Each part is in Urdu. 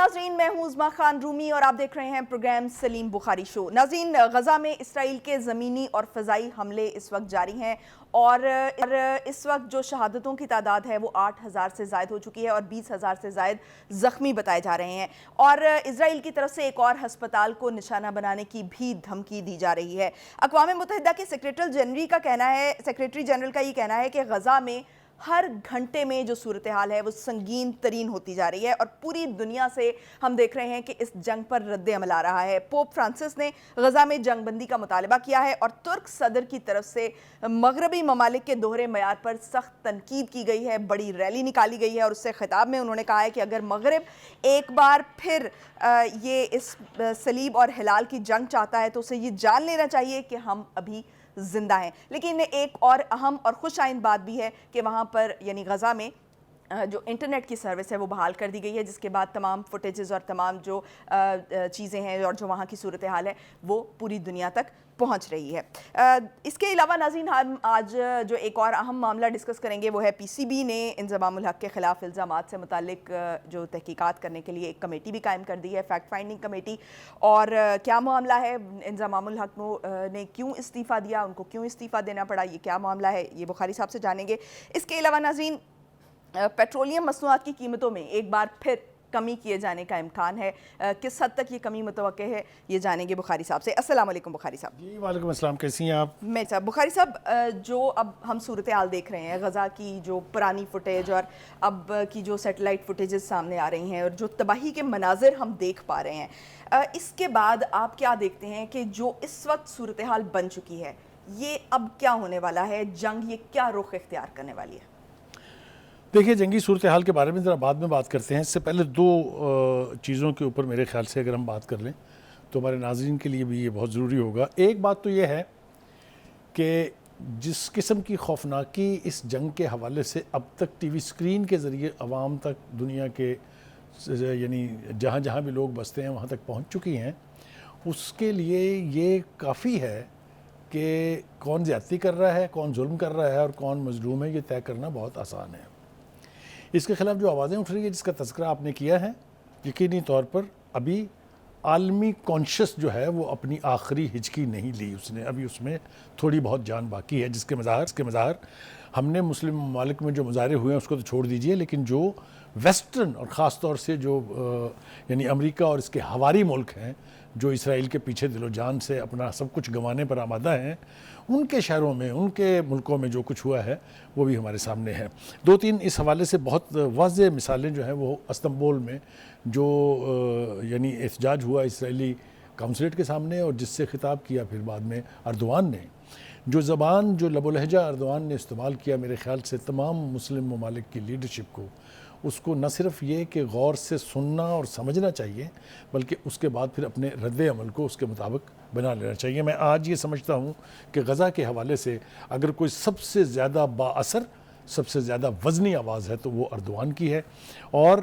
ناظرین، میں ہوں عظمیٰ خان رومی اور آپ دیکھ رہے ہیں پروگرام سلیم بخاری شو۔ ناظرین، غزہ میں اسرائیل کے زمینی اور فضائی حملے اس وقت جاری ہیں اور اس وقت جو شہادتوں کی تعداد ہے وہ 8,000 سے زائد ہو چکی ہے اور 20,000 سے زائد زخمی بتائے جا رہے ہیں، اور اسرائیل کی طرف سے ایک اور ہسپتال کو نشانہ بنانے کی بھی دھمکی دی جا رہی ہے۔ اقوام متحدہ کے سیکریٹری جنرل کا یہ کہنا ہے کہ غزہ میں ہر گھنٹے میں جو صورتحال ہے وہ سنگین ترین ہوتی جا رہی ہے اور پوری دنیا سے ہم دیکھ رہے ہیں کہ اس جنگ پر رد عمل آ رہا ہے۔ پوپ فرانسس نے غزہ میں جنگ بندی کا مطالبہ کیا ہے اور ترک صدر کی طرف سے مغربی ممالک کے دوہرے معیار پر سخت تنقید کی گئی ہے، بڑی ریلی نکالی گئی ہے اور اس سے خطاب میں انہوں نے کہا ہے کہ اگر مغرب ایک بار پھر یہ اس صلیب اور ہلال کی جنگ چاہتا ہے تو اسے یہ جان لینا چاہیے کہ ہم ابھی زندہ ہیں۔ لیکن ایک اور اہم اور خوش آئند بات بھی ہے کہ وہاں پر یعنی غزہ میں جو انٹرنیٹ کی سروس ہے وہ بحال کر دی گئی ہے، جس کے بعد تمام فوٹیجز اور تمام جو چیزیں ہیں اور جو وہاں کی صورتحال ہے وہ پوری دنیا تک پہنچ رہی ہے۔ اس کے علاوہ ناظرین، ہم آج جو ایک اور اہم معاملہ ڈسکس کریں گے وہ ہے پی سی بی نے انضمام الحق کے خلاف الزامات سے متعلق جو تحقیقات کرنے کے لیے ایک کمیٹی بھی قائم کر دی ہے، فیکٹ فائنڈنگ کمیٹی، اور کیا معاملہ ہے، انضمام الحق نے کیوں استعفیٰ دیا، ان کو کیوں استعفیٰ دینا پڑا، یہ کیا معاملہ ہے، یہ بخاری صاحب سے جانیں گے۔ اس کے علاوہ ناظرین، پیٹرولیم مصنوعات کی قیمتوں میں ایک بار پھر کمی کیے جانے کا امکان ہے، کس حد تک یہ کمی متوقع ہے یہ جانیں گے بخاری صاحب سے۔ السلام علیکم بخاری صاحب۔ جی وعلیکم السلام، کیسی ہیں آپ؟ میں صاحب بخاری صاحب، جو اب ہم صورتحال دیکھ رہے ہیں، غزہ کی جو پرانی فوٹیج اور اب کی جو سیٹلائٹ فوٹیجز سامنے آ رہی ہیں اور جو تباہی کے مناظر ہم دیکھ پا رہے ہیں، اس کے بعد آپ کیا دیکھتے ہیں کہ جو اس وقت صورتحال بن چکی ہے یہ اب کیا ہونے والا ہے، جنگ یہ کیا رخ اختیار کرنے والی ہے؟ دیکھیے، جنگی صورتحال کے بارے میں ذرا بعد میں بات کرتے ہیں، اس سے پہلے دو چیزوں کے اوپر میرے خیال سے اگر ہم بات کر لیں تو ہمارے ناظرین کے لیے بھی یہ بہت ضروری ہوگا۔ ایک بات تو یہ ہے کہ جس قسم کی خوفناکی اس جنگ کے حوالے سے اب تک ٹی وی اسکرین کے ذریعے عوام تک، دنیا کے یعنی جہاں جہاں بھی لوگ بستے ہیں وہاں تک پہنچ چکی ہیں، اس کے لیے یہ کافی ہے کہ کون زیادتی کر رہا ہے، کون ظلم کر رہا ہے اور کون مظلوم ہے، یہ طے کرنا بہت آسان ہے۔ اس کے خلاف جو آوازیں اٹھ رہی ہیں، جس کا تذکرہ آپ نے کیا ہے، یقینی طور پر ابھی عالمی کانشس جو ہے وہ اپنی آخری ہچکی نہیں لی، اس نے ابھی اس میں تھوڑی بہت جان باقی ہے، جس کے مظاہر ہم نے مسلم ممالک میں جو مظاہرے ہوئے ہیں اس کو تو چھوڑ دیجئے، لیکن جو ویسٹرن اور خاص طور سے جو یعنی امریکہ اور اس کے ہواری ملک ہیں جو اسرائیل کے پیچھے دل و جان سے اپنا سب کچھ گنوانے پر آمادہ ہیں، ان کے شہروں میں، ان کے ملکوں میں جو کچھ ہوا ہے وہ بھی ہمارے سامنے ہے۔ دو تین اس حوالے سے بہت واضح مثالیں جو ہیں وہ استنبول میں جو یعنی احتجاج ہوا اسرائیلی کونسلیٹ کے سامنے، اور جس سے خطاب کیا پھر بعد میں اردوان نے، جو زبان، جو لب و لہجہ اردوان نے استعمال کیا، میرے خیال سے تمام مسلم ممالک کی لیڈرشپ کو اس کو نہ صرف یہ کہ غور سے سننا اور سمجھنا چاہیے، بلکہ اس کے بعد پھر اپنے رد عمل کو اس کے مطابق بنا لینا چاہیے۔ میں آج یہ سمجھتا ہوں کہ غزہ کے حوالے سے اگر کوئی سب سے زیادہ با اثر، سب سے زیادہ وزنی آواز ہے تو وہ اردوان کی ہے، اور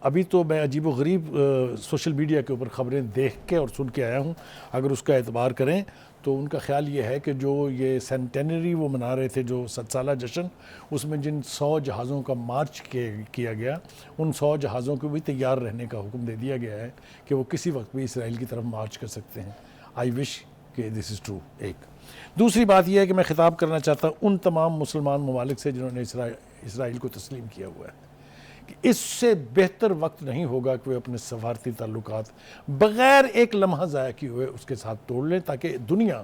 ابھی تو میں عجیب و غریب سوشل میڈیا کے اوپر خبریں دیکھ کے اور سن کے آیا ہوں، اگر اس کا اعتبار کریں تو ان کا خیال یہ ہے کہ جو یہ سینٹینری وہ منا رہے تھے، جو 100 سالہ جشن، اس میں جن 100 جہازوں کا مارچ کیا گیا، ان 100 جہازوں کو بھی تیار رہنے کا حکم دے دیا گیا ہے کہ وہ کسی وقت بھی اسرائیل کی طرف مارچ کر سکتے ہیں۔ آئی وش کہ دس از ٹرو۔ ایک دوسری بات یہ ہے کہ میں خطاب کرنا چاہتا ہوں ان تمام مسلمان ممالک سے جنہوں نے اسرائیل کو تسلیم کیا ہوا ہے کہ اس سے بہتر وقت نہیں ہوگا کہ وہ اپنے سفارتی تعلقات بغیر ایک لمحہ ضائع کیے ہوئے اس کے ساتھ توڑ لیں، تاکہ دنیا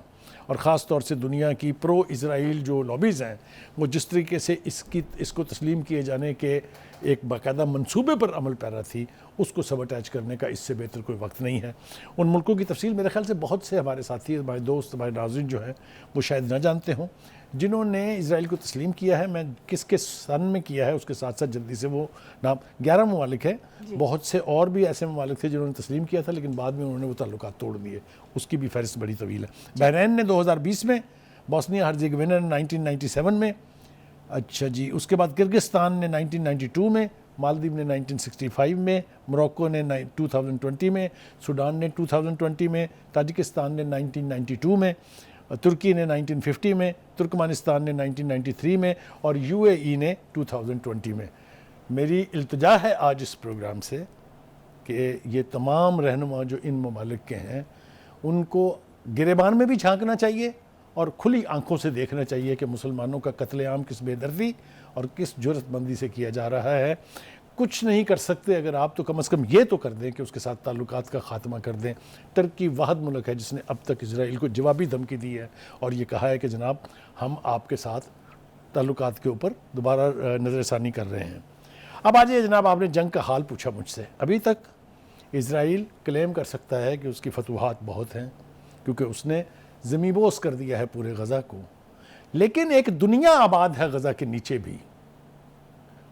اور خاص طور سے دنیا کی پرو اسرائیل جو لابیز ہیں وہ جس طریقے سے اس کو تسلیم کیے جانے کے ایک باقاعدہ منصوبے پر عمل پیرا تھی، اس کو سبٹیچ کرنے کا اس سے بہتر کوئی وقت نہیں ہے۔ ان ملکوں کی تفصیل میرے خیال سے بہت سے ہمارے ساتھی، ہمارے دوست، ہمارے ناظرین جو ہیں وہ شاید نہ جانتے ہوں، جنہوں نے اسرائیل کو تسلیم کیا ہے۔ میں کس کے سن میں کیا ہے اس کے ساتھ ساتھ جلدی سے وہ نام 11 ممالک ہیں، بہت سے اور بھی ایسے ممالک تھے جنہوں نے تسلیم کیا تھا لیکن بعد میں انہوں نے وہ تعلقات توڑ دیے، اس کی بھی فہرست بڑی طویل ہے۔ بحرین نے 2020 میں، بوسنیا ہرزیگوینا نے 1997 میں، اچھا جی، اس کے بعد کرگستان نے 1992 میں، مالدیو نے 1965 میں، موروکو نے 2020 میں، سوڈان نے 2020 میں، تاجکستان نے 1992 میں، ترکی نے 1950 میں، ترکمانستان نے 1993 میں، اور UAE نے 2020 میں۔ میری التجا ہے آج اس پروگرام سے کہ یہ تمام رہنما جو ان ممالک کے ہیں ان کو گریبان میں بھی جھانکنا چاہیے اور کھلی آنکھوں سے دیکھنا چاہیے کہ مسلمانوں کا قتل عام کس بے دردی اور کس جرات مندی سے کیا جا رہا ہے. کچھ نہیں کر سکتے اگر آپ تو کم از کم یہ تو کر دیں کہ اس کے ساتھ تعلقات کا خاتمہ کر دیں. ترکی واحد ملک ہے جس نے اب تک اسرائیل کو جوابی دھمکی دی ہے اور یہ کہا ہے کہ جناب ہم آپ کے ساتھ تعلقات کے اوپر دوبارہ نظر ثانی کر رہے ہیں. اب آ جائیے جناب، آپ نے جنگ کا حال پوچھا مجھ سے. ابھی تک اسرائیل کلیم کر سکتا ہے کہ اس کی فتوحات بہت ہیں کیونکہ اس نے زمیبوس کر دیا ہے پورے غزہ کو، لیکن ایک دنیا آباد ہے غزہ کے نیچے بھی.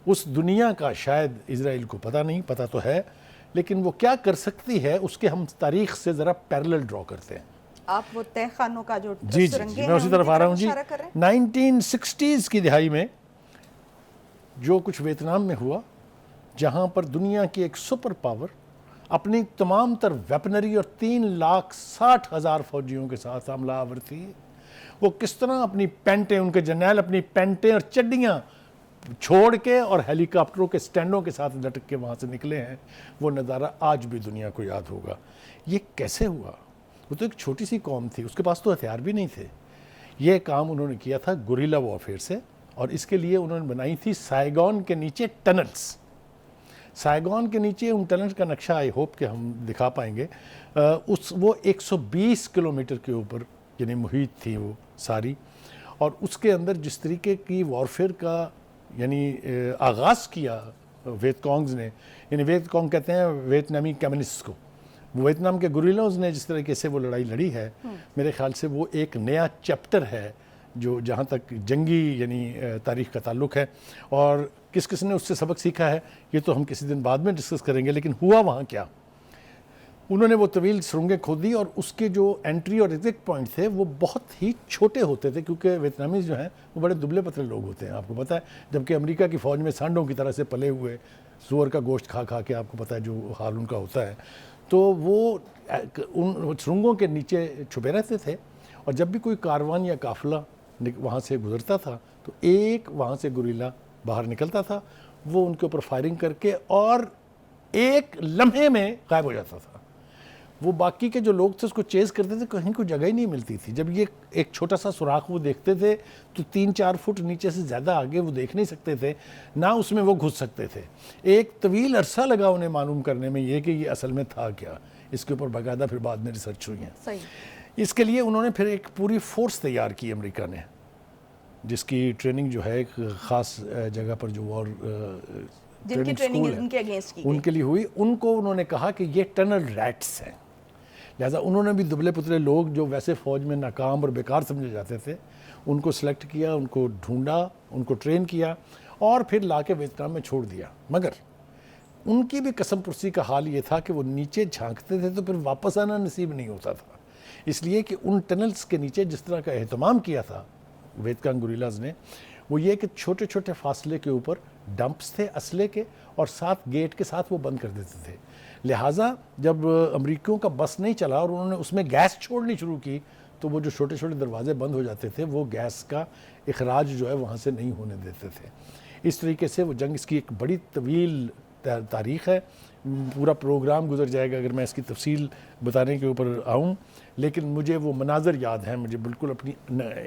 اس دنیا کا شاید اسرائیل کو پتہ نہیں، پتہ تو ہے، لیکن وہ کیا کر سکتی ہے اس کے ہم تاریخ سے ذرا پیرلل ڈرا کرتے ہیں. آپ وہ تہ خانوں کا جو جی سرنگیں میں اسی طرف آ رہا ہوں. اشارہ کر رہے ہیں. 1960s کی دہائی میں جو کچھ ویتنام میں ہوا، جہاں پر دنیا کی ایک سپر پاور اپنی تمام تر ویپنری اور 3,60,000 فوجیوں کے ساتھ حملہ آور تھی، وہ کس طرح اپنی پینٹیں، ان کے جرنیل اپنی پینٹیں اور چڈیاں چھوڑ کے اور ہیلی کاپٹروں کے سٹینڈوں کے ساتھ لٹک کے وہاں سے نکلے ہیں، وہ نظارہ آج بھی دنیا کو یاد ہوگا. یہ کیسے ہوا؟ وہ تو ایک چھوٹی سی قوم تھی، اس کے پاس تو ہتھیار بھی نہیں تھے. یہ کام انہوں نے کیا تھا گوریلا وارفیئر سے، اور اس کے لیے انہوں نے بنائی تھی سائیگون کے نیچے ٹنلز. سائیگون کے نیچے ان ٹنلز کا نقشہ آئی ہوپ کہ ہم دکھا پائیں گے. وہ 120 کلومیٹر کے اوپر یعنی محیط تھی وہ ساری، اور اس کے اندر جس طریقے کی وارفیئر کا یعنی آغاز کیا ویت کانگز نے، یعنی ویت کانگ کہتے ہیں ویتنامی کمیونسٹ کو، ویتنام کے گوریلاز نے جس طریقے سے وہ لڑائی لڑی ہے، میرے خیال سے وہ ایک نیا چیپٹر ہے جو جہاں تک جنگی یعنی تاریخ کا تعلق ہے. اور کس کس نے اس سے سبق سیکھا ہے یہ تو ہم کسی دن بعد میں ڈسکس کریں گے. لیکن ہوا وہاں کیا، انہوں نے وہ طویل سرنگیں کھودی اور اس کے جو انٹری اور ایگزٹ پوائنٹ تھے وہ بہت ہی چھوٹے ہوتے تھے، کیونکہ ویتنامیز جو ہیں وہ بڑے دبلے پتلے لوگ ہوتے ہیں، آپ کو پتہ ہے. جبکہ امریکہ کی فوج میں سانڈوں کی طرح سے پلے ہوئے، سور کا گوشت کھا کھا کے، آپ کو پتہ ہے جو حال ان کا ہوتا ہے، تو وہ ان سرنگوں کے نیچے چھپے رہتے تھے. اور جب بھی کوئی کاروان یا قافلہ وہاں سے گزرتا تھا تو ایک وہاں سے گوریلا باہر نکلتا تھا، وہ ان کے اوپر فائرنگ کر کے اور ایک لمحے میں غائب ہو جاتا تھا. وہ باقی کے جو لوگ تھے اس کو چیز کرتے تھے، کہیں کوئی جگہ ہی نہیں ملتی تھی. جب یہ ایک چھوٹا سا سوراخ وہ دیکھتے تھے تو 3-4 فٹ نیچے سے زیادہ آگے وہ دیکھ نہیں سکتے تھے، نہ اس میں وہ گھس سکتے تھے. ایک طویل عرصہ لگا انہیں معلوم کرنے میں یہ کہ یہ اصل میں تھا کیا. اس کے اوپر باقاعدہ پھر بعد میں ریسرچ ہوئی ہیں. صحیح. اس کے لیے انہوں نے پھر ایک پوری فورس تیار کی امریکہ نے، جس کی ٹریننگ جو ہے ایک خاص جگہ پر جو وار جن کی ٹریننگ ان کے اگینسٹ کی ان کے لیے ہوئی. ان کو انہوں نے کہا کہ یہ ٹنل ریٹس ہیں. لہٰذا انہوں نے بھی دبلے پتلے لوگ جو ویسے فوج میں ناکام اور بیکار سمجھے جاتے تھے ان کو سلیکٹ کیا، ان کو ڈھونڈا، ان کو ٹرین کیا اور پھر لا کے ویتنام میں چھوڑ دیا. مگر ان کی بھی قسم پرسی کا حال یہ تھا کہ وہ نیچے جھانکتے تھے تو پھر واپس آنا نصیب نہیں ہوتا تھا، اس لیے کہ ان ٹنلز کے نیچے جس طرح کا اہتمام کیا تھا ویتکانگ گوریلاز نے، وہ یہ کہ چھوٹے چھوٹے فاصلے کے اوپر ڈمپس تھے اسلحے کے اور ساتھ گیٹ کے ساتھ وہ بند کر دیتے تھے. لہٰذا جب امریکیوں کا بس نہیں چلا اور انہوں نے اس میں گیس چھوڑنی شروع کی تو وہ جو چھوٹے چھوٹے دروازے بند ہو جاتے تھے وہ گیس کا اخراج جو ہے وہاں سے نہیں ہونے دیتے تھے. اس طریقے سے وہ جنگ، اس کی ایک بڑی طویل تاریخ ہے، پورا پروگرام گزر جائے گا اگر میں اس کی تفصیل بتانے کے اوپر آؤں. لیکن مجھے وہ مناظر یاد ہیں، مجھے بالکل اپنی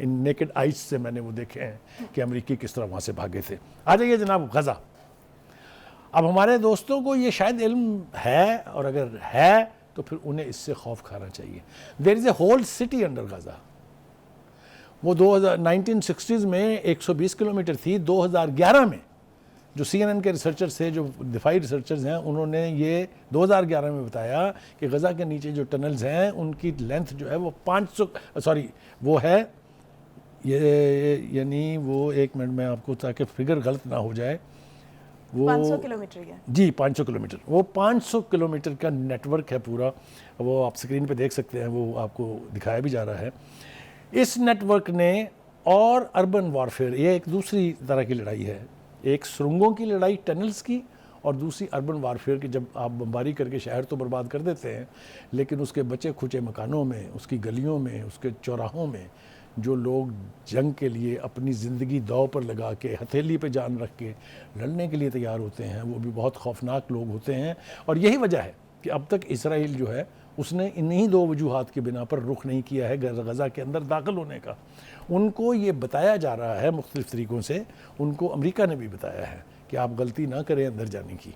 نیکڈ آئیز سے میں نے وہ دیکھے ہیں کہ امریکی کس طرح وہاں سے بھاگے تھے. آ جائیے جناب غزہ. اب ہمارے دوستوں کو یہ شاید علم ہے، اور اگر ہے تو پھر انہیں اس سے خوف کھانا چاہیے. There is a whole city under Gaza. وہ 1960s میں 120 کلومیٹر تھی. 2011 میں جو CNN کے ریسرچرز تھے، جو دفاعی ریسرچرز ہیں، انہوں نے یہ 2011 میں بتایا کہ غزہ کے نیچے جو ٹنلز ہیں ان کی لینتھ جو ہے وہ 500 وہ ہے یعنی وہ ایک منٹ میں آپ کو تاکہ فگر غلط نہ ہو جائے، وہ 500 کلومیٹر ہے. جی 500 کلومیٹر. وہ 500 کلومیٹر کا نیٹ ورک ہے پورا. وہ آپ سکرین پہ دیکھ سکتے ہیں، وہ آپ کو دکھایا بھی جا رہا ہے. اس نیٹ ورک نے اور اربن وارفیئر، یہ ایک دوسری طرح کی لڑائی ہے، ایک سرنگوں کی لڑائی ٹنلز کی، اور دوسری اربن وارفیئر کی. جب آپ بمباری کر کے شہر تو برباد کر دیتے ہیں، لیکن اس کے بچے کھچے مکانوں میں، اس کی گلیوں میں، اس کے چوراہوں میں جو لوگ جنگ کے لیے اپنی زندگی داؤ پر لگا کے ہتھیلی پہ جان رکھ کے لڑنے کے لیے تیار ہوتے ہیں، وہ بھی بہت خوفناک لوگ ہوتے ہیں. اور یہی وجہ ہے کہ اب تک اسرائیل جو ہے اس نے انہی دو وجوہات کی بنا پر رخ نہیں کیا ہے غزہ کے اندر داخل ہونے کا. ان کو یہ بتایا جا رہا ہے مختلف طریقوں سے، ان کو امریکہ نے بھی بتایا ہے کہ آپ غلطی نہ کریں اندر جانے کی.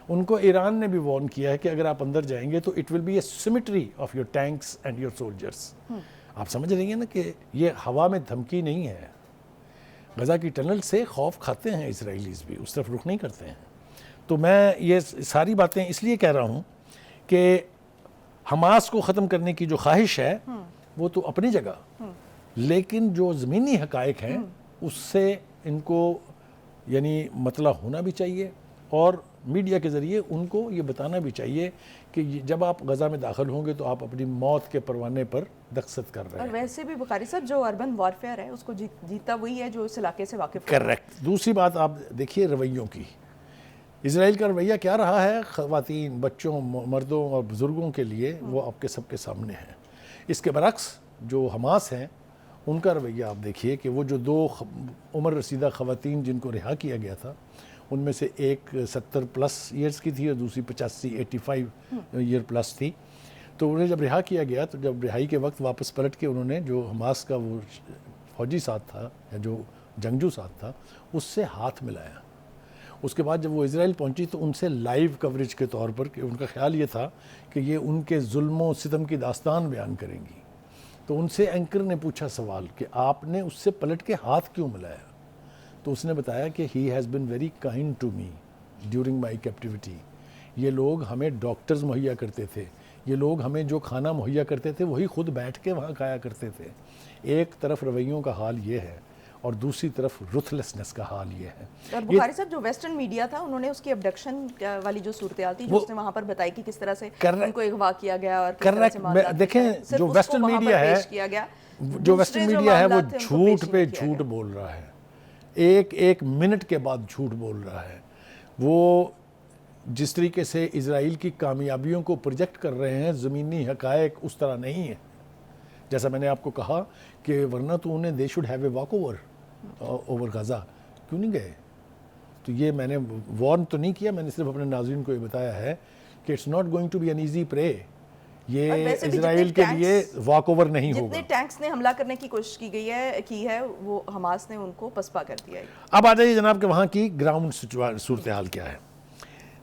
ان کو ایران نے بھی وارن کیا ہے کہ اگر آپ اندر جائیں گے تو it will be a cemetery of your tanks and your soldiers. آپ سمجھ رہی ہیں نا کہ یہ ہوا میں دھمکی نہیں ہے. غزہ کی ٹنل سے خوف کھاتے ہیں اسرائیلیز بھی، اس طرف رخ نہیں کرتے ہیں. تو میں یہ ساری باتیں اس لیے کہہ رہا ہوں کہ حماس کو ختم کرنے کی جو خواہش ہے وہ تو اپنی جگہ، لیکن جو زمینی حقائق ہیں اس سے ان کو یعنی مطلع ہونا بھی چاہیے، اور میڈیا کے ذریعے ان کو یہ بتانا بھی چاہیے کہ جب آپ غزہ میں داخل ہوں گے تو آپ اپنی موت کے پروانے پر دستخط کر رہے ہیں. اور ویسے بھی بخاری صاحب جو اربن وارفیئر ہے اس کو جیتا وہی ہے جو اس علاقے سے واقف ہے. کریکٹ. دوسری بات آپ دیکھیے رویوں کی. اسرائیل کا رویہ کیا رہا ہے خواتین، بچوں، مردوں اور بزرگوں کے لیے، وہ آپ کے سب کے سامنے ہیں. اس کے برعکس جو حماس ہیں ان کا رویہ آپ دیکھیے کہ وہ جو دو عمر رسیدہ خواتین جن کو رہا کیا گیا تھا، ان میں سے ایک 70+ ایئرز کی تھی اور دوسری 85 ایئر پلس تھی. تو انہیں جب رہا کیا گیا تو جب رہائی کے وقت واپس پلٹ کے انہوں نے جو حماس کا وہ فوجی ساتھ تھا یا جو جنگجو ساتھ تھا اس سے ہاتھ ملایا. اس کے بعد جب وہ اسرائیل پہنچی تو ان سے لائیو کوریج کے طور پر، کہ ان کا خیال یہ تھا کہ یہ ان کے ظلم و ستم کی داستان بیان کریں گی. تو ان سے اینکر نے پوچھا سوال کہ آپ نے اس سے پلٹ کے ہاتھ کیوں ملایا؟ تو اس نے بتایا کہ he has been very kind to me during my captivity. یہ لوگ ہمیں ڈاکٹرز مہیا کرتے تھے، یہ لوگ ہمیں جو کھانا مہیا کرتے تھے وہی خود بیٹھ کے وہاں کھایا کرتے تھے. ایک طرف رویوں کا حال یہ ہے اور دوسری طرف رتھلیسنس کا حال یہ ہے. اور بخاری صاحب جو ویسٹرن میڈیا تھا انہوں نے اس کی ابڈکشن والی جو صورتحال تھی جو اس نے وہاں پر بتائی کہ کس طرح سے ان کو اغوا کیا گیا اور کس طرح سے معاملات دیکھیں جو ویسٹرن میڈیا ہے، جو ویسٹرن میڈیا ہے وہ جھوٹ پہ جھوٹ بول رہا ہے، ایک منٹ کے بعد جھوٹ بول رہا ہے. وہ جس طریقے سے اسرائیل کی کامیابیوں کو پروجیکٹ کر رہے ہیں، زمینی حقائق اس طرح نہیں ہیں. جیسا میں نے آپ کو کہا کہ ورنہ تو انہیں they should have a walk over Gaza, کیوں نہیں گئے؟ تو یہ میں نے وارن تو نہیں کیا، میں نے صرف اپنے ناظرین کو یہ بتایا ہے کہ it's not going to be an easy prey. یہ اسرائیل کے لیے واک اوور نہیں ہوگا. جتنے ٹینکس نے حملہ کرنے کی کوشش کی ہے وہ حماس نے ان کو پسپا کر دیا ہے. اب آ جائیے جناب کہ وہاں کی گراؤنڈ صورتحال کیا ہے.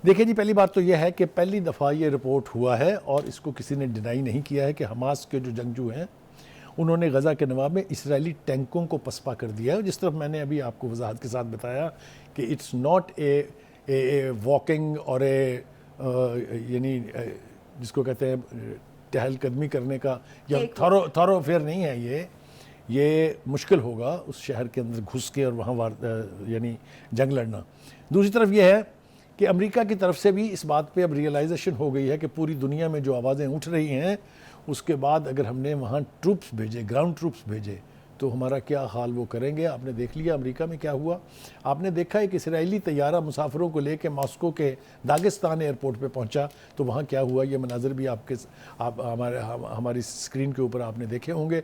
دیکھیں جی، پہلی بات تو یہ ہے کہ پہلی دفعہ یہ رپورٹ ہوا ہے اور اس کو کسی نے ڈینائی نہیں کیا ہے کہ حماس کے جو جنگجو ہیں انہوں نے غزہ کے نواب میں اسرائیلی ٹینکوں کو پسپا کر دیا ہے. جس طرح میں نے ابھی آپ کو وضاحت کے ساتھ بتایا کہ اٹس ناٹ اے واکنگ اور یعنی جس کو کہتے ہیں ٹہل قدمی کرنے کا یا تھورو افیئر نہیں ہے. یہ مشکل ہوگا اس شہر کے اندر گھس کے اور وہاں یعنی جنگ لڑنا. دوسری طرف یہ ہے کہ امریکہ کی طرف سے بھی اس بات پہ اب ریئلائزیشن ہو گئی ہے کہ پوری دنیا میں جو آوازیں اٹھ رہی ہیں اس کے بعد اگر ہم نے وہاں ٹروپس بھیجے، گراؤنڈ ٹروپس بھیجے تو ہمارا کیا حال وہ کریں گے. آپ نے دیکھ لیا امریکہ میں کیا ہوا. آپ نے دیکھا ایک اسرائیلی طیارہ مسافروں کو لے کے ماسکو کے داغستان ایئرپورٹ پہ پہنچا تو وہاں کیا ہوا. یہ مناظر بھی ہماری اسکرین کے اوپر آپ نے دیکھے ہوں گے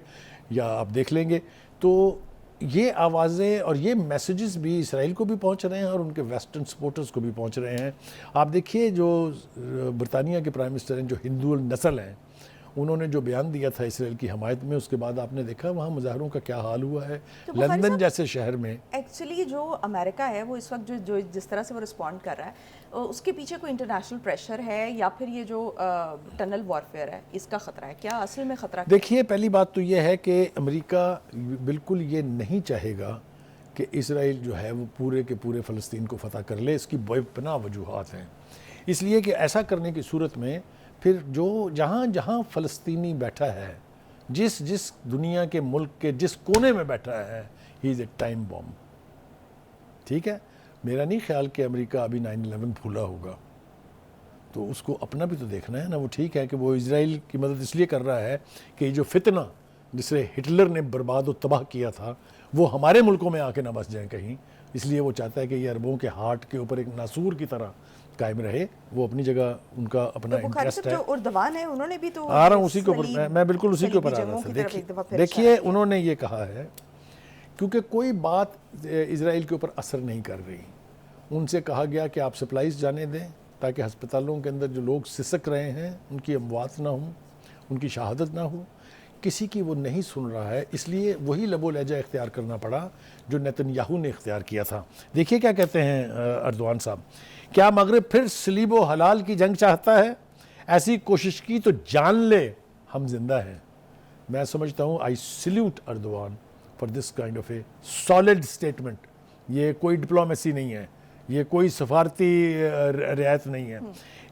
یا آپ دیکھ لیں گے. تو یہ آوازیں اور یہ میسیجز بھی اسرائیل کو بھی پہنچ رہے ہیں اور ان کے ویسٹرن سپورٹرز کو بھی پہنچ رہے ہیں. آپ دیکھیے جو برطانیہ کے پرائم منسٹر ہیں جو ہندو النسل ہیں، انہوں نے جو بیان دیا تھا اسرائیل کی حمایت میں، اس کے بعد آپ نے دیکھا وہاں مظاہروں کا کیا حال ہوا ہے. لندن جیسے شہر میں ایکچولی جو امریکہ ہے وہ اس وقت جو جس طرح سے وہ رسپونڈ کر رہا ہے اس کے پیچھے کوئی انٹرنیشنل پریشر ہے یا پھر یہ جو ٹنل وارفیئر ہے اس کا خطرہ ہے؟ کیا اصل میں خطرہ؟ دیکھیے پہلی بات تو یہ ہے کہ امریکہ بالکل یہ نہیں چاہے گا کہ اسرائیل جو ہے وہ پورے کے پورے فلسطین کو فتح کر لے. اس کی بے پناہ وجوہات ہیں. اس لیے کہ ایسا کرنے کی صورت میں پھر جو جہاں فلسطینی بیٹھا ہے، جس دنیا کے ملک کے جس کونے میں بیٹھا ہے، ہی از اے ٹائم بوم. ٹھیک ہے، میرا نہیں خیال کہ امریکہ ابھی 9/11 بھولا ہوگا. تو اس کو اپنا بھی تو دیکھنا ہے نا. وہ ٹھیک ہے کہ وہ اسرائیل کی مدد اس لیے کر رہا ہے کہ یہ جو فتنہ جسے ہٹلر نے برباد و تباہ کیا تھا وہ ہمارے ملکوں میں آ کے نہ بس جائیں کہیں. اس لیے وہ چاہتا ہے کہ یہ عربوں کے ہارٹ کے اوپر ایک ناسور کی طرح قائم رہے، وہ اپنی جگہ ان کا اپنا بخاری انٹرسٹ صاحب ہے. جو اردوان ہیں انہوں نے بھی تو آ رہا ہوں اسی کے اوپر، میں بالکل اسی کے اوپر آ رہا تھا. دیکھیے انہوں نے یہ کہا ہے کیونکہ کوئی بات اسرائیل کے اوپر اثر نہیں کر رہی، ان سے کہا گیا کہ آپ سپلائز جانے دیں تاکہ ہسپتالوں کے اندر جو لوگ سسک رہے ہیں ان کی اموات نہ ہوں، ان کی شہادت نہ ہو. کسی کی وہ نہیں سن رہا ہے، اس لیے وہی لب و لہجہ اختیار کرنا پڑا جو نیتن یاہو نے اختیار کیا تھا. دیکھیے کیا کہتے ہیں اردوان صاحب، کیا مغرب پھر صلیب و حلال کی جنگ چاہتا ہے؟ ایسی کوشش کی تو جان لے ہم زندہ ہیں. میں سمجھتا ہوں I salute Erdogan for this kind of a solid statement. یہ کوئی ڈپلومیسی نہیں ہے، یہ کوئی سفارتی رعایت نہیں ہے.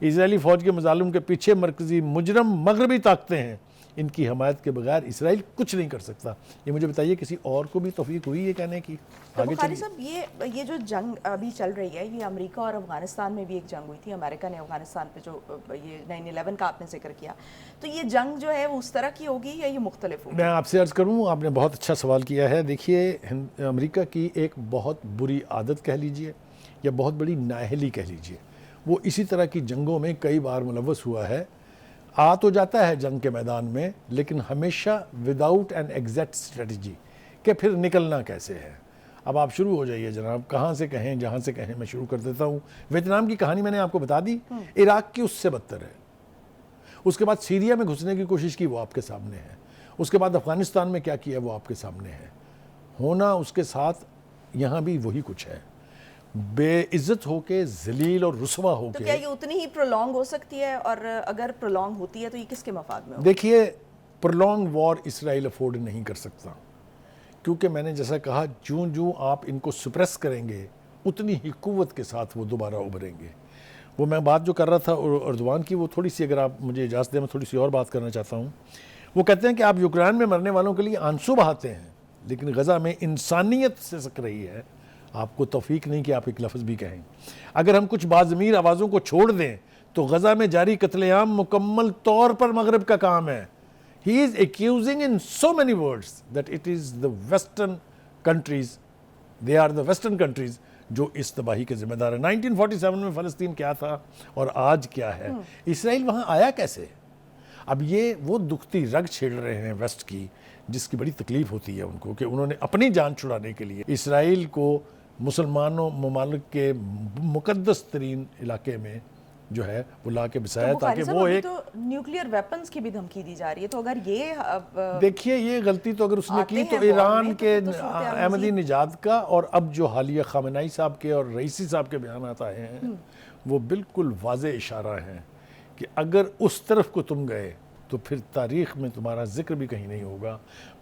اسرائیلی فوج کے مظالم کے پیچھے مرکزی مجرم مغربی طاقتیں ہیں، ان کی حمایت کے بغیر اسرائیل کچھ نہیں کر سکتا. یہ مجھے بتائیے کسی اور کو بھی توفیق ہوئی یہ کہنے کی؟ تو بخاری صاحب یہ جو جنگ ابھی چل رہی ہے، یہ امریکہ اور افغانستان میں بھی ایک جنگ ہوئی تھی. امریکہ نے افغانستان پہ جو یہ 9/11 کا آپ نے ذکر کیا، تو یہ جنگ جو ہے وہ اس طرح کی ہوگی یا یہ مختلف ہوگی؟ میں آپ سے عرض کروں، آپ نے بہت اچھا سوال کیا ہے. دیکھیے امریکہ کی ایک بہت بری عادت کہہ لیجئے یا بہت بڑی نااہلی کہہ لیجئے، وہ اسی طرح کی جنگوں میں کئی بار ملوث ہوا ہے. آ تو جاتا ہے جنگ کے میدان میں لیکن ہمیشہ وداؤٹ این ایگزیکٹ اسٹریٹجی کہ پھر نکلنا کیسے ہے. اب آپ شروع ہو جائیے جناب، کہاں سے کہیں، جہاں سے کہیں. میں شروع کر دیتا ہوں. ویتنام کی کہانی میں نے آپ کو بتا دی، عراق کی اس سے بدتر ہے. اس کے بعد سیریا میں گھسنے کی کوشش کی، وہ آپ کے سامنے ہے. اس کے بعد افغانستان میں کیا کیا وہ آپ کے سامنے ہے. ہونا اس کے ساتھ یہاں بھی وہی کچھ ہے، بے عزت ہو کے، ذلیل اور رسوا ہو کے. تو کیا یہ اتنی ہی پرولونگ ہو سکتی ہے، اور اگر پرولونگ ہوتی ہے تو یہ کس کے مفاد میں ہوگی؟ دیکھیے پرولونگ وار اسرائیل افورڈ نہیں کر سکتا، کیونکہ میں نے جیسا کہا جوں آپ ان کو سپریس کریں گے اتنی ہی قوت کے ساتھ وہ دوبارہ ابھریں گے. وہ میں بات جو کر رہا تھا اردوان کی، وہ تھوڑی سی اگر آپ مجھے اجازت دیں میں تھوڑی سی اور بات کرنا چاہتا ہوں. وہ کہتے ہیں کہ آپ یوکرین میں مرنے والوں کے لیے آنسو بہاتے ہیں لیکن غزہ میں انسانیت سے سک رہی ہے. آپ کو توفیق نہیں کہ آپ ایک لفظ بھی کہیں. اگر ہم کچھ باضمیر آوازوں کو چھوڑ دیں تو غزہ میں جاری قتل عام مکمل طور پر مغرب کا کام ہے. He is accusing in so many words that it is the Western countries, they are the Western countries جو اس تباہی کے ذمہ دار ہیں. 1947 میں فلسطین کیا تھا اور آج کیا ہے؟ اسرائیل وہاں آیا کیسے؟ اب یہ وہ دکھتی رگ چھیڑ رہے ہیں ویسٹ کی، جس کی بڑی تکلیف ہوتی ہے ان کو کہ انہوں نے اپنی جان چھڑانے کے لیے اسرائیل کو مسلمانوں ممالک کے مقدس ترین علاقے میں جو ہے وہ لا کے بسایا تاکہ وہ ایک تو نیوکلیئر ویپنز کی بھی دھمکی دی جا رہی ہے. تو اگر یہ دیکھیے یہ غلطی تو اگر اس نے کی تو ایران کے احمدی نژاد کا، اور اب جو حالیہ خامنائی صاحب کے اور رئیسی صاحب کے بیانات آئے ہیں وہ بالکل واضح اشارہ ہیں کہ اگر اس طرف کو تم گئے تو پھر تاریخ میں تمہارا ذکر بھی کہیں نہیں ہوگا.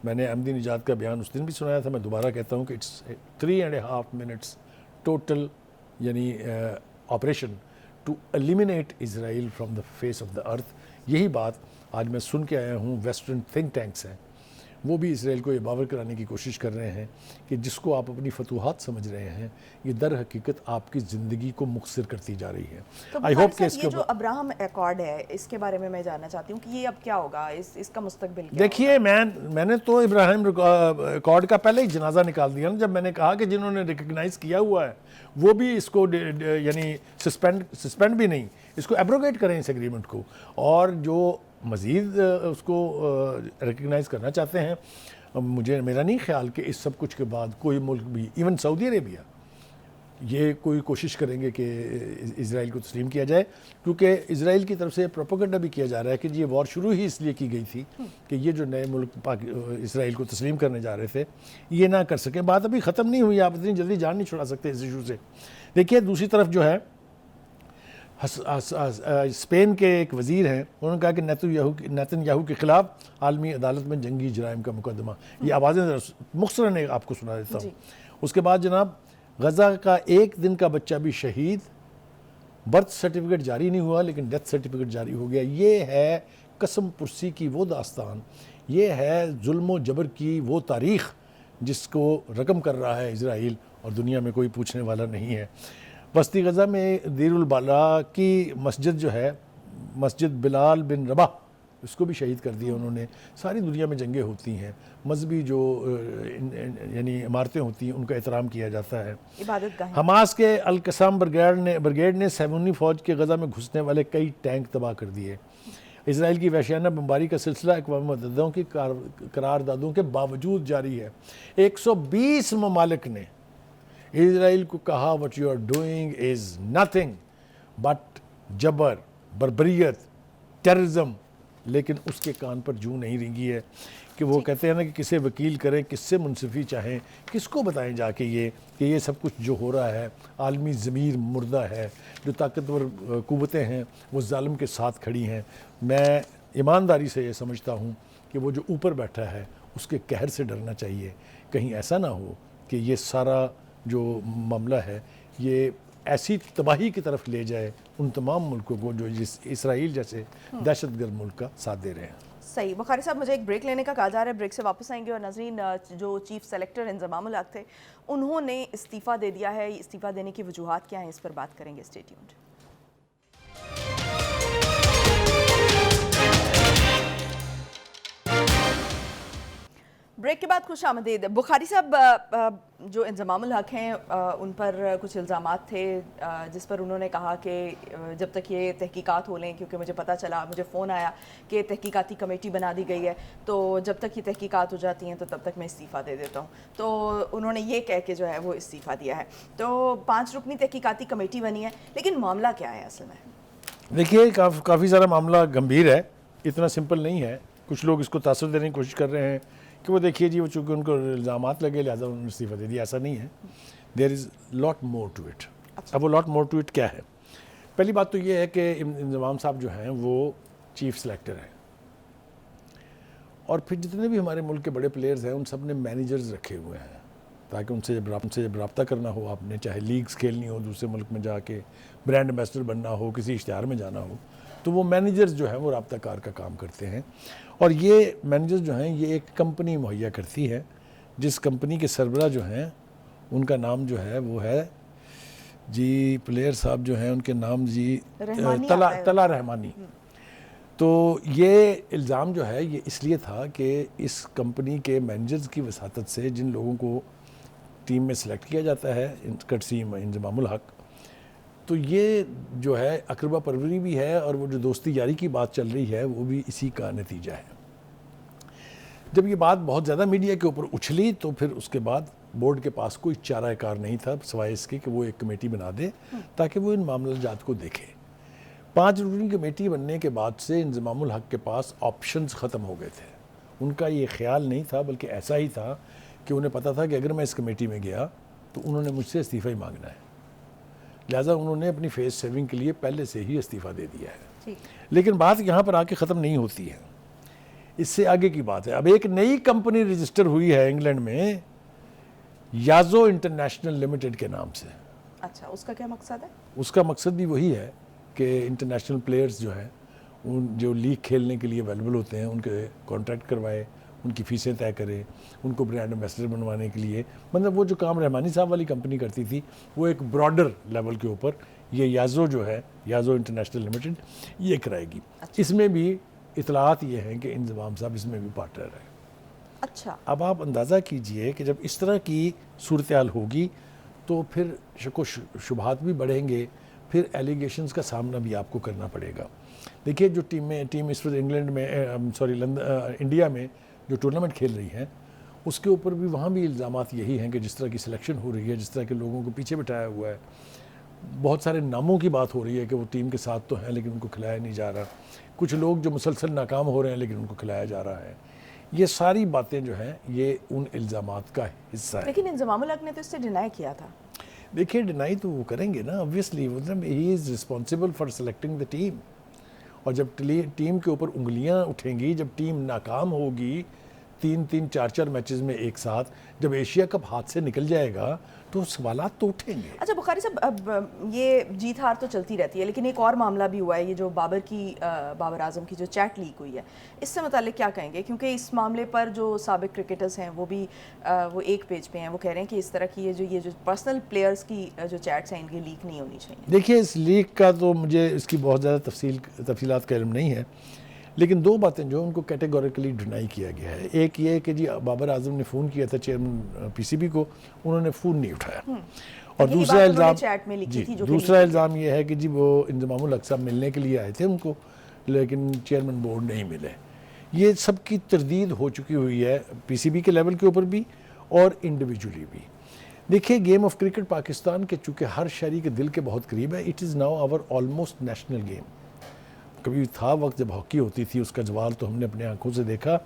میں نے احمدی نژاد کا بیان اس دن بھی سنایا تھا، میں دوبارہ کہتا ہوں کہ اٹس 3.5 minutes ٹوٹل یعنی operation to eliminate Israel from the face of the earth. یہی بات آج میں سن کے آیا ہوں. ویسٹرن تھنک ٹینکس ہیں وہ بھی اسرائیل کو یہ باور کرانے کی کوشش کر رہے ہیں کہ جس کو آپ اپنی فتوحات سمجھ رہے ہیں یہ در حقیقت آپ کی زندگی کو مختصر کرتی جا رہی ہے. آئی ہوپ کہ یہ جو ابراہم ایکارڈ ہے اس کے بارے میں جاننا چاہتی ہوں کہ یہ اب کیا ہوگا، اس کا مستقبل کیا؟ دیکھیے میں نے تو ابراہیم ایکارڈ کا پہلے ہی جنازہ نکال دیا نا، جب میں نے کہا کہ جنہوں نے ریکگنائز کیا ہوا ہے وہ بھی اس کو یعنی سسپینڈ بھی نہیں، اس کو ایبروگیٹ کریں اس ایگریمنٹ کو، اور جو مزید اس کو ریکگنائز کرنا چاہتے ہیں. میرا نہیں خیال کہ اس سب کچھ کے بعد کوئی ملک بھی، ایون سعودی عربیہ، یہ کوئی کوشش کریں گے کہ اسرائیل کو تسلیم کیا جائے، کیونکہ اسرائیل کی طرف سے پروپیگنڈا بھی کیا جا رہا ہے کہ یہ وار شروع ہی اس لیے کی گئی تھی کہ یہ جو نئے ملک اسرائیل کو تسلیم کرنے جا رہے تھے یہ نہ کر سکیں. بات ابھی ختم نہیں ہوئی، آپ اتنی جلدی جان نہیں چھڑا سکتے اس ایشو سے. دیکھیے دوسری طرف جو ہے اسپین کے ایک وزیر ہیں، انہوں نے کہا کہ نیتن یاہو کے خلاف عالمی عدالت میں جنگی جرائم کا مقدمہ. یہ آوازیں مختصراً آپ کو سنا دیتا ہوں. اس کے بعد جناب غزہ کا 1 دن کا بچہ بھی شہید، برتھ سرٹیفکیٹ جاری نہیں ہوا لیکن ڈیتھ سرٹیفکیٹ جاری ہو گیا. یہ ہے قسم پرسی کی وہ داستان، یہ ہے ظلم و جبر کی وہ تاریخ جس کو رقم کر رہا ہے اسرائیل، اور دنیا میں کوئی پوچھنے والا نہیں ہے. وسطی غزہ میں دیر البلا کی مسجد جو ہے، مسجد بلال بن رباح اس کو بھی شہید کر دیا انہوں نے. ساری دنیا میں جنگیں ہوتی ہیں, مذہبی جو یعنی عمارتیں ہوتی ہیں ان کا احترام کیا جاتا ہے. عبادت گاہیں. حماس کے القسام بریگیڈ نے صہیونی فوج کے غزہ میں گھسنے والے کئی ٹینک تباہ کر دیے. اسرائیل کی وحشیانہ بمباری کا سلسلہ اقوام متحدہ کی قراردادوں کے باوجود جاری ہے. 120 ممالک نے اسرائیل کو کہا what you are doing is nothing but جبر, بربریت, ٹیررزم, لیکن اس کے کان پر جوں نہیں رینگی ہے کہ وہ کہتے ہیں نا کہ کسے وکیل کریں, کس سے منصفی چاہیں, کس کو بتائیں جا کے یہ سب کچھ جو ہو رہا ہے عالمی ضمیر مردہ ہے, جو طاقتور قوتیں ہیں وہ ظالم کے ساتھ کھڑی ہیں. میں ایمانداری سے یہ سمجھتا ہوں کہ وہ جو اوپر بیٹھا ہے اس کے قہر سے ڈرنا چاہیے. کہیں ایسا نہ ہو کہ یہ سارا جو معاملہ ہے یہ ایسی تباہی کی طرف لے جائے ان تمام ملکوں کو جو اسرائیل جیسے دہشت گرد ملک کا ساتھ دے رہے ہیں. صحیح. بخاری صاحب مجھے ایک بریک لینے کا کہا جا رہا ہے, بریک سے واپس آئیں گے. اور ناظرین, جو چیف سلیکٹر انضمام الحق تھے انہوں نے استعفیٰ دے دیا ہے. استعفیٰ دینے کی وجوہات کیا ہیں اس پر بات کریں گے. Stay tuned. بریک کے بعد خوش آمدید. بخاری صاحب, جو انضمام الحق ہیں ان پر کچھ الزامات تھے جس پر انہوں نے کہا کہ جب تک یہ تحقیقات ہو لیں, کیونکہ مجھے پتہ چلا, مجھے فون آیا کہ تحقیقاتی کمیٹی بنا دی گئی ہے, تو جب تک یہ تحقیقات ہو جاتی ہیں تو تب تک میں استعفیٰ دے دیتا ہوں. تو انہوں نے یہ کہہ کے جو ہے وہ استعفیٰ دیا ہے. تو 5 رکنی تحقیقاتی کمیٹی بنی ہے, لیکن معاملہ کیا ہے اصل میں؟ دیکھیے کافی سارا معاملہ گمبھیر ہے, اتنا سمپل نہیں ہے. کچھ لوگ اس کو تاثر دینے کی کوشش کر رہے ہیں کہ وہ دیکھیے جی وہ چونکہ ان کو الزامات لگے لہٰذا انہوں نے استعفیٰ دے دیا. ایسا نہیں ہے. دیر از لاٹ مور ٹو اٹ. اب وہ لاٹ مور ٹو اٹ کیا ہے؟ پہلی بات تو یہ ہے کہ انضمام صاحب جو ہیں وہ چیف سلیکٹر ہیں, اور پھر جتنے بھی ہمارے ملک کے بڑے پلیئرز ہیں ان سب نے مینیجرز رکھے ہوئے ہیں تاکہ ان سے جب رابطہ کرنا ہو, آپ نے چاہے لیگز کھیلنی ہو دوسرے ملک میں جا کے, برانڈ ایمبیسڈر بننا ہو, کسی اشتہار میں جانا ہو, تو وہ مینیجرز جو ہیں وہ رابطہ کار کا کام کرتے ہیں. اور یہ مینیجرز جو ہیں یہ ایک کمپنی مہیا کرتی ہے جس کمپنی کے سربراہ جو ہیں ان کا نام جو ہے وہ ہے جی, پلیئر صاحب جو ہیں ان کے نام جی طلا رحمانی. تو یہ الزام جو ہے یہ اس لیے تھا کہ اس کمپنی کے مینیجرز کی وساطت سے جن لوگوں کو ٹیم میں سلیکٹ کیا جاتا ہے کرسیم انضمام الحق, تو یہ جو ہے اقربا پروری بھی ہے اور وہ جو دوستی یاری کی بات چل رہی ہے وہ بھی اسی کا نتیجہ ہے. جب یہ بات بہت زیادہ میڈیا کے اوپر اچھلی تو پھر اس کے بعد بورڈ کے پاس کوئی چارہ کار نہیں تھا سوائے اس کے کہ وہ ایک کمیٹی بنا دے تاکہ وہ ان معاملہ جات کو دیکھے. 5 رکنی کمیٹی بننے کے بعد سے انضمام الحق کے پاس آپشنز ختم ہو گئے تھے. ان کا یہ خیال نہیں تھا بلکہ ایسا ہی تھا کہ انہیں پتا تھا کہ اگر میں اس کمیٹی میں گیا تو انہوں نے مجھ سے استعفیٰ ہی مانگنا ہے, لہٰذا انہوں نے اپنی فیس سیونگ کے لیے پہلے سے ہی استعفیٰ دے دیا ہے. لیکن بات یہاں پر آ کے ختم نہیں ہوتی ہے, اس سے آگے کی بات ہے. اب ایک نئی کمپنی رجسٹر ہوئی ہے انگلینڈ میں یازو انٹرنیشنل لمیٹڈ کے نام سے. اچھا, اس کا کیا مقصد ہے؟ اس کا مقصد بھی وہی ہے کہ انٹرنیشنل پلیئرز جو ہیں ان جو لیگ کھیلنے کے لیے اویلیبل ہوتے ہیں ان کے کانٹریکٹ کروائے, ان کی فیسیں طے کرے, ان کو برانڈ ایمبیسڈر بنوانے کے لیے. مطلب وہ جو کام رحمانی صاحب والی کمپنی کرتی تھی وہ ایک براڈر لیول کے اوپر یہ یازو جو ہے, یازو انٹرنیشنل لمیٹڈ, یہ کرائے گی. اس میں بھی اطلاعات یہ ہیں کہ انضمام صاحب اس میں بھی پارٹنر ہے. اچھا, اب آپ اندازہ کیجئے کہ جب اس طرح کی صورتحال ہوگی تو پھر شک و شبہات بھی بڑھیں گے, پھر ایلیگیشنز کا سامنا بھی آپ کو کرنا پڑے گا. دیکھیے جو ٹیم اس وقت انگلینڈ میں انڈیا میں جو ٹورنامنٹ کھیل رہی ہیں اس کے اوپر بھی وہاں بھی الزامات یہی ہیں کہ جس طرح کی سلیکشن ہو رہی ہے, جس طرح کے لوگوں کو پیچھے بٹھایا ہوا ہے, بہت سارے ناموں کی بات ہو رہی ہے کہ وہ ٹیم کے ساتھ تو ہیں لیکن ان کو کھلایا نہیں جا رہا, کچھ لوگ جو مسلسل ناکام ہو رہے ہیں لیکن ان کو کھلایا جا رہا ہے. یہ ساری باتیں جو ہیں یہ ان الزامات کا حصہ ہے. لیکن انضمام الحق نے تو اس سے ڈینائی کیا تھا. دیکھیے ڈینائی تو وہ کریں گے نا obviously, he is responsible for selecting the team. اور جب ٹیم کے اوپر انگلیاں اٹھیں گی, جب ٹیم ناکام ہوگی 3-4 میچز میں ایک ساتھ, جب ایشیا کپ ہاتھ سے نکل جائے گا تو سوالات تو اٹھیں گے. اچھا بخاری صاحب, اب یہ جیت ہار تو چلتی رہتی ہے لیکن ایک اور معاملہ بھی ہوا ہے, یہ جو بابر اعظم کی جو چیٹ لیک ہوئی ہے, اس سے متعلق کیا کہیں گے؟ کیونکہ اس معاملے پر جو سابق کرکٹرز ہیں وہ بھی وہ ایک پیج پہ ہیں, وہ کہہ رہے ہیں کہ اس طرح کی یہ جو پرسنل پلیئرز کی جو چیٹس ہیں ان کی لیک نہیں ہونی چاہیے. دیکھیے اس لیک کا تو مجھے اس کی بہت زیادہ تفصیلات کا علم نہیں ہے, لیکن دو باتیں جو ان کو کیٹیگوریکلی ڈینائی کیا گیا ہے. ایک یہ کہ جی بابر اعظم نے فون کیا تھا چیئرمین پی سی بی کو, انہوں نے فون نہیں اٹھایا. اور دوسرا الزام یہ ہے کہ جی وہ انضمام الحق صاحب ملنے کے لیے آئے تھے ان کو, لیکن چیئرمین بورڈ نہیں ملے. یہ سب کی تردید ہو چکی ہوئی ہے پی سی بی کے لیول کے اوپر بھی اور انڈیویجولی بھی. دیکھیے گیم آف کرکٹ پاکستان کے چونکہ ہر شہری کے دل کے بہت قریب ہے. It is now our almost national game. کبھی تھا وقت جب ہاکی ہوتی تھی, اس کا زوال تو ہم نے اپنے آنکھوں سے دیکھا.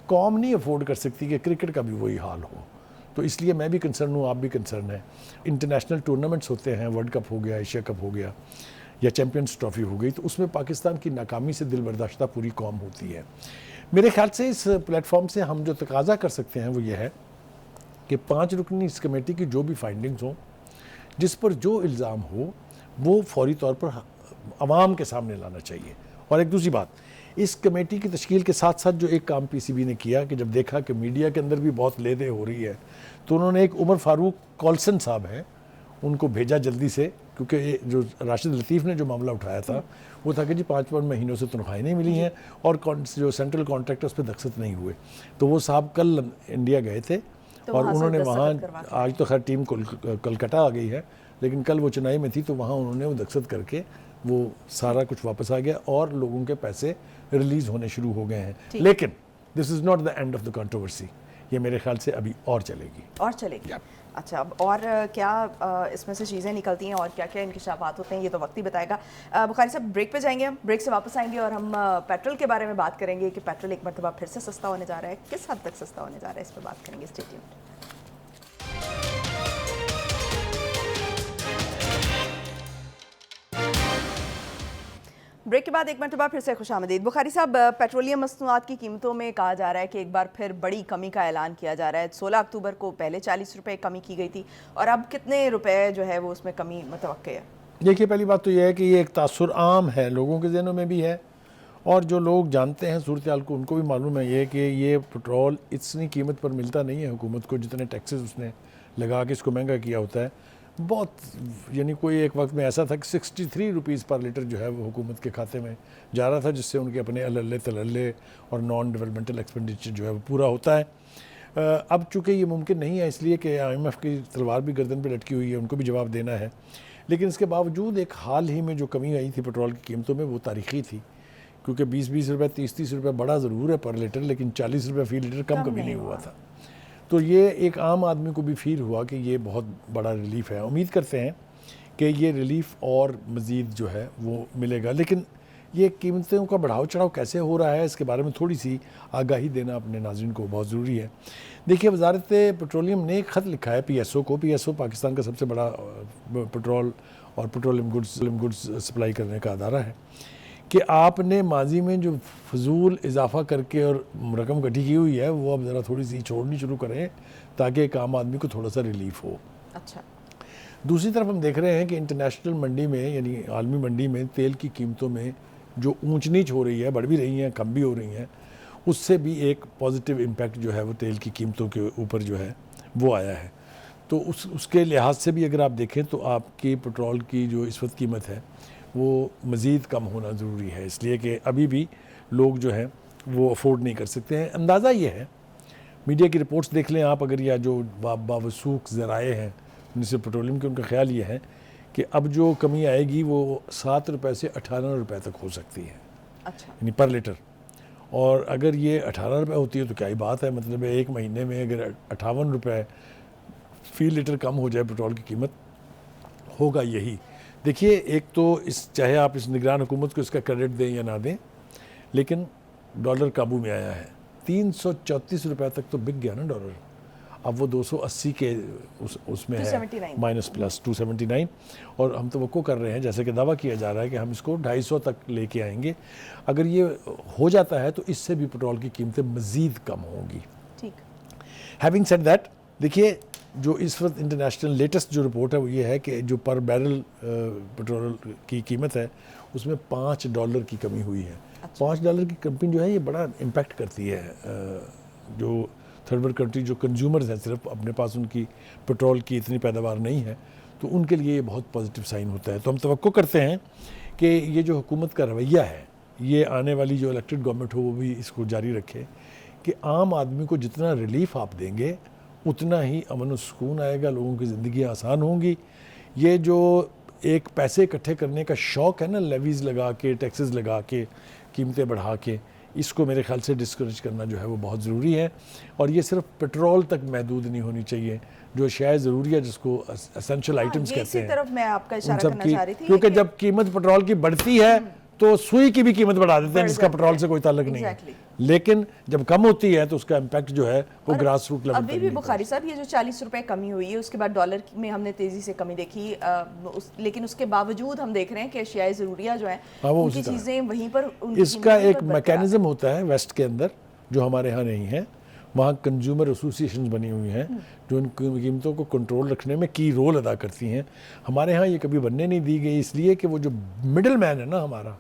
قوم نہیں افورڈ کر سکتی کہ کرکٹ کا بھی وہی حال ہو. تو اس لیے میں بھی کنسرن ہوں, آپ بھی کنسرن ہیں. انٹرنیشنل ٹورنامنٹس ہوتے ہیں, ورلڈ کپ ہو گیا, ایشیا کپ ہو گیا یا چیمپئنز ٹرافی ہو گئی, تو اس میں پاکستان کی ناکامی سے دل برداشتہ پوری قوم ہوتی ہے. میرے خیال سے اس پلیٹ فارم سے ہم جو تقاضا کر سکتے ہیں وہ یہ ہے کہ 5 رکنی اس کمیٹی کی جو بھی فائنڈنگز ہوں, جس پر جو الزام ہو وہ فوری طور پر عوام کے سامنے لانا چاہیے. اور ایک دوسری بات, اس کمیٹی کی تشکیل کے ساتھ ساتھ جو ایک کام پی سی بی نے کیا کہ جب دیکھا کہ میڈیا کے اندر بھی بہت لے دے ہو رہی ہے, تو انہوں نے ایک عمر فاروق کولسن صاحب ہیں ان کو بھیجا جلدی سے, کیونکہ یہ جو راشد لطیف نے جو معاملہ اٹھایا تھا وہ تھا کہ جی 5 مہینوں سے تنخواہیں نہیں ملی ہیں اور جو سینٹرل کانٹریکٹ اس پہ دستخط نہیں ہوئے. تو وہ صاحب کل انڈیا گئے تھے اور انہوں نے وہاں, آج تو خیر ٹیم کلکتہ آ گئی ہے, لیکن کل وہ چنئی میں تھی, تو وہاں انہوں نے وہ دستخط کر کے وہ سارا کچھ واپس آ گیا اور لوگوں کے پیسے ریلیز ہونے شروع ہو گئے ہیں. لیکن this is not the end of the controversy. یہ میرے خیال سے ابھی اور چلے گی. اچھا, اور کیا اس میں سے چیزیں نکلتی ہیں اور کیا کیا انکشافات ہوتے ہیں یہ تو وقت ہی بتائے گا. بخاری صاحب بریک پہ جائیں گے, ہم بریک سے واپس آئیں گے اور ہم پیٹرول کے بارے میں بات کریں گے کہ پیٹرول ایک مرتبہ پھر سے سستا ہونے جا رہا ہے, کس حد تک سستا ہونے جا رہا ہے, اس پہ بات کریں گے. Stay tuned. بریک کے بعد ایک مرتبہ پھر سے خوش آمدید. بخاری صاحب, پیٹرولیم مصنوعات کی قیمتوں میں کہا جا رہا ہے کہ ایک بار پھر بڑی کمی کا اعلان کیا جا رہا ہے. 16 اکتوبر کو پہلے 40 روپے کمی کی گئی تھی اور اب کتنے روپے جو ہے وہ اس میں کمی متوقع ہے؟ دیکھیے پہلی بات تو یہ ہے کہ یہ ایک تاثر عام ہے, لوگوں کے ذہنوں میں بھی ہے, اور جو لوگ جانتے ہیں صورتحال کو ان کو بھی معلوم ہے یہ کہ یہ پیٹرول اتنی قیمت پر ملتا نہیں ہے حکومت کو جتنے ٹیکسز اس نے لگا کے اس کو مہنگا کیا ہوتا ہے. بہت یعنی کوئی ایک وقت میں ایسا تھا کہ 63 روپیز پر لیٹر جو ہے وہ حکومت کے کھاتے میں جا رہا تھا, جس سے ان کے اپنے اللہ تللے اور نان ڈیولپمنٹل ایکسپینڈیچر جو ہے وہ پورا ہوتا ہے. اب چونکہ یہ ممکن نہیں ہے, اس لیے کہ IMF کی تلوار بھی گردن پہ لٹکی ہوئی ہے, ان کو بھی جواب دینا ہے. لیکن اس کے باوجود ایک حال ہی میں جو کمی آئی تھی پیٹرول کی قیمتوں میں وہ تاریخی تھی, کیونکہ 20 روپے 30 روپے بڑا ضرور ہے پر لیٹر, لیکن 40 روپے فی لیٹر کم کبھی نہیں ہوا تھا. تو یہ ایک عام آدمی کو بھی فیل ہوا کہ یہ بہت بڑا ریلیف ہے. امید کرتے ہیں کہ یہ ریلیف اور مزید جو ہے وہ ملے گا. لیکن یہ قیمتوں کا بڑھاؤ چڑھاؤ کیسے ہو رہا ہے اس کے بارے میں تھوڑی سی آگاہی دینا اپنے ناظرین کو بہت ضروری ہے. دیکھیے وزارت پیٹرولیم نے ایک خط لکھا ہے PSO کو. PSO پاکستان کا سب سے بڑا پیٹرول اور پیٹرولیم گڈز سپلائی کرنے کا ادارہ ہے, کہ آپ نے ماضی میں جو فضول اضافہ کر کے اور رقم اکٹھی کی ہوئی ہے وہ اب ذرا تھوڑی سی چھوڑنی شروع کریں تاکہ ایک عام آدمی کو تھوڑا سا ریلیف ہو. اچھا. دوسری طرف ہم دیکھ رہے ہیں کہ انٹرنیشنل منڈی میں یعنی عالمی منڈی میں تیل کی قیمتوں میں جو اونچ نیچ ہو رہی ہے, بڑھ بھی رہی ہیں کم بھی ہو رہی ہیں, اس سے بھی ایک پازیٹیو امپیکٹ جو ہے وہ تیل کی قیمتوں کے اوپر جو ہے وہ آیا ہے. تو اس کے لحاظ سے بھی اگر آپ دیکھیں تو آپ کی پیٹرول کی جو اس وقت قیمت ہے وہ مزید کم ہونا ضروری ہے, اس لیے کہ ابھی بھی لوگ جو ہیں وہ افورڈ نہیں کر سکتے ہیں. اندازہ یہ ہے, میڈیا کی رپورٹس دیکھ لیں آپ اگر, یا جو باوثوق ذرائع ہیں منسٹر پیٹرولیم کے, ان کا خیال یہ ہے کہ اب جو کمی آئے گی وہ 7 روپے سے 18 روپے تک ہو سکتی ہے. اچھا. یعنی پر لیٹر. اور اگر یہ 18 روپے ہوتی ہے تو کیا ہی بات ہے, مطلب ایک مہینے میں اگر 58 روپے فی لیٹر کم ہو جائے پیٹرول کی قیمت, ہوگا یہی. دیکھیے ایک تو چاہے آپ اس نگران حکومت کو اس کا کریڈٹ دیں یا نہ دیں, لیکن ڈالر قابو میں آیا ہے. 334 روپے تک تو بک گیا نا ڈالر, اب وہ 280 کے اس میں ہے, مائنس پلس 279, اور ہم توقع کر رہے ہیں جیسے کہ دعویٰ کیا جا رہا ہے کہ ہم اس کو 250 تک لے کے آئیں گے. اگر یہ ہو جاتا ہے تو اس سے بھی پیٹرول کی قیمتیں مزید کم ہوں گی. ٹھیک. ہیونگ سیڈ دیٹ, دیکھیے جو اس وقت انٹرنیشنل لیٹسٹ جو رپورٹ ہے وہ یہ ہے کہ جو پر بیرل پیٹرول کی قیمت ہے اس میں $5 کی کمی ہوئی ہے. $5 کی کمی جو ہے یہ بڑا امپیکٹ کرتی ہے جو تھرڈ ورلڈ کنٹری جو کنزیومرز ہیں, صرف اپنے پاس ان کی پیٹرول کی اتنی پیداوار نہیں ہے, تو ان کے لیے یہ بہت پازیٹیو سائن ہوتا ہے. تو ہم توقع کرتے ہیں کہ یہ جو حکومت کا رویہ ہے یہ آنے والی جو الیکٹڈ گورنمنٹ ہو وہ بھی اس کو جاری رکھے کہ عام آدمی کو جتنا ریلیف آپ دیں گے اتنا ہی امن و سکون آئے گا, لوگوں کی زندگیاں آسان ہوں گی. یہ جو ایک پیسے اکٹھے کرنے کا شوق ہے نا, لیویز لگا کے, ٹیکسز لگا کے, قیمتیں بڑھا کے, اس کو میرے خیال سے ڈسکریج کرنا جو ہے وہ بہت ضروری ہے. اور یہ صرف پیٹرول تک محدود نہیں ہونی چاہیے, جو اشیاء ضروری ہے جس کو اسینشل آئٹمز کہتے ہیں, اسی طرف میں آپ کا ان اشارہ سب کرنا کی, چاہ رہی تھی. کیونکہ جب قیمت پیٹرول کی بڑھتی ہے تو سوئی کی بھی قیمت بڑھا دیتے ہیں جس کا پیٹرول سے کوئی تعلق نہیں ہے, لیکن جب کم ہوتی ہے تو اس کا امپیکٹ جو ہے وہ گراس روٹ لیول ابھی بھی بخاری صاحب یہ جو 40 روپے کمی ہوئی ہے, اس کے بعد ڈالر میں ہم نے تیزی سے کمی دیکھی, لیکن اس کے باوجود ہم دیکھ رہے ہیں کہ اشیاء ضروریہ جو ہیں ان کی چیزیں وہیں پر, اس کا ایک میکینزم ہوتا ہے ویسٹ کے اندر جو ہمارے ہاں نہیں ہے. وہاں کنزیومر ایسوسیشنز بنی ہوئی ہیں جو ان قیمتوں کو کنٹرول رکھنے میں کی رول ادا کرتی ہیں. ہمارے ہاں یہ کبھی بننے نہیں دی گئی, اس لیے کہ وہ جو مڈل مین ہے نا ہمارا,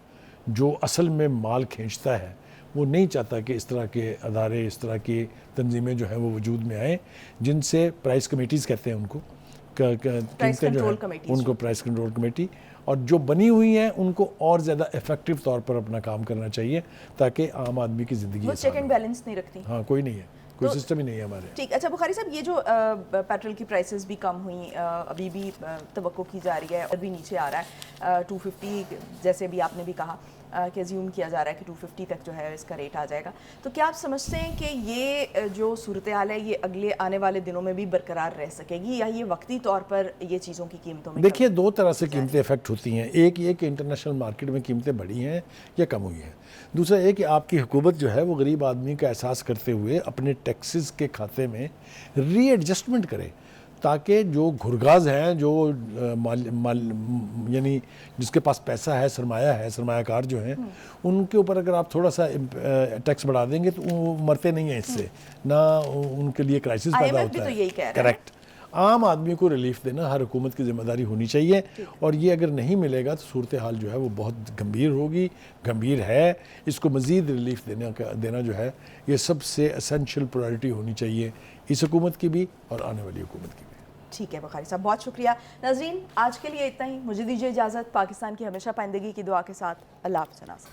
جو اصل میں مال کھینچتا ہے, وہ نہیں چاہتا کہ اس طرح کے ادارے, اس طرح کی تنظیمیں جو ہیں وہ وجود میں آئیں, جن سے پرائس کمیٹیز کہتے ہیں ان کو, قیمتیں جو ہیں ان کو پرائس کنٹرول کمیٹی, اور جو بنی ہوئی ہیں ان کو اور زیادہ ایفیکٹو طور پر اپنا کام کرنا چاہیے تاکہ عام آدمی کی زندگی وہ چیک اینڈ بیلنس نہیں رکھتی. ہاں کوئی نہیں ہے, کوئی سسٹم ہی نہیں ہے ہمارے. ٹھیک. اچھا بخاری صاحب, یہ جو پیٹرول کی پرائسز بھی کم ہوئیں, ابھی بھی توقع کی جا رہی ہے اور بھی نیچے آ رہا ہے 250, جیسے بھی آپ نے بھی کہا کہ ازیوم کیا جا رہا ہے کہ 250 تک جو ہے اس کا ریٹ آ جائے گا, تو کیا آپ سمجھتے ہیں کہ یہ جو صورتحال ہے یہ اگلے آنے والے دنوں میں بھی برقرار رہ سکے گی, یا یہ وقتی طور پر یہ چیزوں کی قیمتوں میں؟ دیکھیے دو طرح سے قیمتیں افیکٹ ہوتی ہیں, ایک یہ کہ انٹرنیشنل مارکیٹ میں قیمتیں بڑھی ہیں یا کم ہوئی ہیں, دوسرا یہ کہ آپ کی حکومت جو ہے وہ غریب آدمی کا احساس کرتے ہوئے اپنے ٹیکسز کے کھاتے میں ری ایڈجسٹمنٹ کرے, تاکہ جو گھرگاز ہیں, جو یعنی جس کے پاس پیسہ ہے, سرمایہ کار جو ہیں, ان کے اوپر اگر آپ تھوڑا سا ٹیکس بڑھا دیں گے تو وہ مرتے نہیں ہیں اس سے, نہ ان کے لیے کرائسس پیدا ہوتا ہے. کریکٹ. عام آدمی کو ریلیف دینا ہر حکومت کی ذمہ داری ہونی چاہیے, اور یہ اگر نہیں ملے گا تو صورتحال جو ہے وہ بہت گمبھیر ہوگی, گمبھیر ہے. اس کو مزید ریلیف دینا جو ہے یہ سب سے اسینشل پرائرٹی ہونی چاہیے اس حکومت کی بھی اور آنے والی حکومت کی بھی. ٹھیک ہے بخاری صاحب, بہت شکریہ. ناظرین آج کے لیے اتنا ہی, مجھے دیجیے اجازت. پاکستان کی ہمیشہ پائندگی کی دعا کے ساتھ اللہ حافظ.